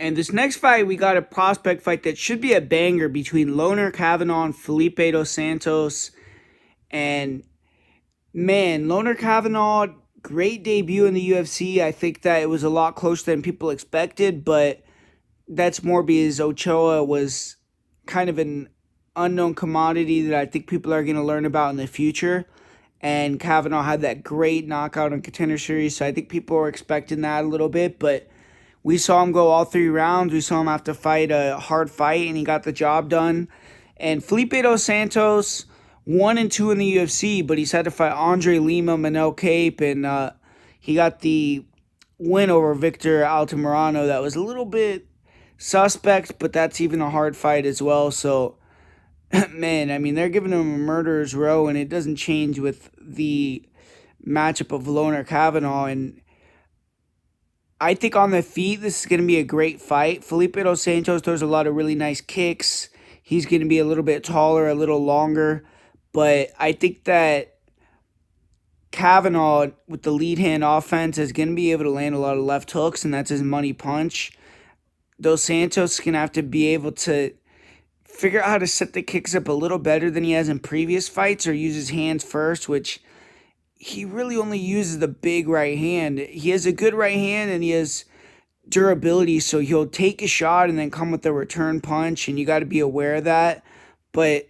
And this next fight, we got a prospect fight that should be a banger between Loner Kavanagh and Felipe Dos Santos. And man, Loner Kavanagh, great debut in the UFC. I think that it was a lot closer than people expected, but that's more because Ochoa was kind of an unknown commodity that I think people are going to learn about in the future. And Kavanagh had that great knockout in Contender Series, so I think people are expecting that a little bit, but we saw him go all 3 rounds. We saw him have to fight a hard fight, and he got the job done. And Felipe Dos Santos, 1-2 in the UFC, but he's had to fight Andre Lima, Manel Cape, and he got the win over Victor Altamirano. That was a little bit suspect, but that's even a hard fight as well. So, man, I mean, they're giving him a murderer's row, and it doesn't change with the matchup of Loner Kavanagh. And I think on the feet, this is going to be a great fight. Felipe Dos Santos throws a lot of really nice kicks. He's going to be a little bit taller, a little longer. But I think that Kavanagh, with the lead hand offense, is going to be able to land a lot of left hooks, and that's his money punch. Dos Santos is going to have to be able to figure out how to set the kicks up a little better than he has in previous fights, or use his hands first, which he really only uses the big right hand. He has a good right hand and he has durability, so he'll take a shot and then come with a return punch, and you got to be aware of that. But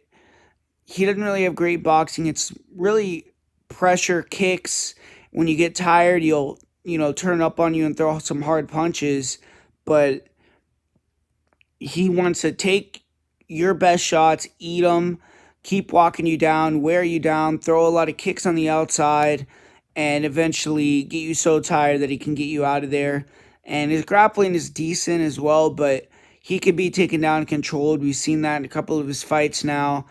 he doesn't really have great boxing. It's really pressure kicks. When you get tired, he'll turn up on you and throw some hard punches, but he wants to take your best shots, eat them, keep walking you down, wear you down, throw a lot of kicks on the outside, and eventually get you so tired that he can get you out of there. And his grappling is decent as well, but he could be taken down and controlled. We've seen that in a couple of his fights now.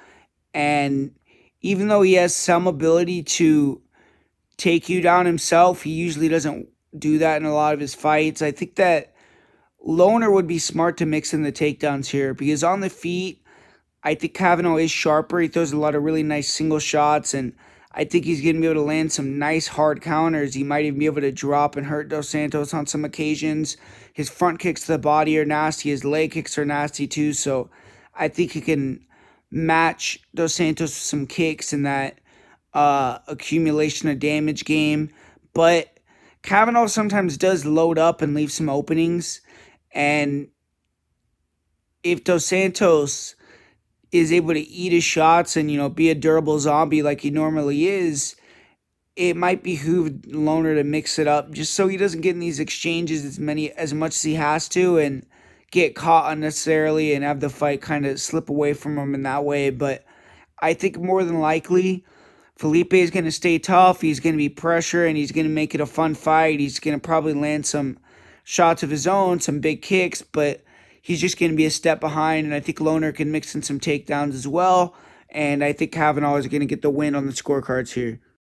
And even though he has some ability to take you down himself, he usually doesn't do that in a lot of his fights. I think that Loner would be smart to mix in the takedowns here, because on the feet, I think Kavanagh is sharper. He throws a lot of really nice single shots, and I think he's going to be able to land some nice hard counters. He might even be able to drop and hurt Dos Santos on some occasions. His front kicks to the body are nasty. His leg kicks are nasty too. So I think he can match Dos Santos with some kicks in that accumulation of damage game. But Kavanagh sometimes does load up and leave some openings. And if Dos Santos is able to eat his shots and, be a durable zombie like he normally is, it might behoove Loner to mix it up just so he doesn't get in these exchanges as much as he has to and get caught unnecessarily and have the fight kind of slip away from him in that way. But I think more than likely Felipe is going to stay tough. He's going to be pressure, and he's going to make it a fun fight. He's going to probably land some shots of his own, some big kicks, but he's just going to be a step behind, and I think Loner can mix in some takedowns as well, and I think Kavanagh is going to get the win on the scorecards here.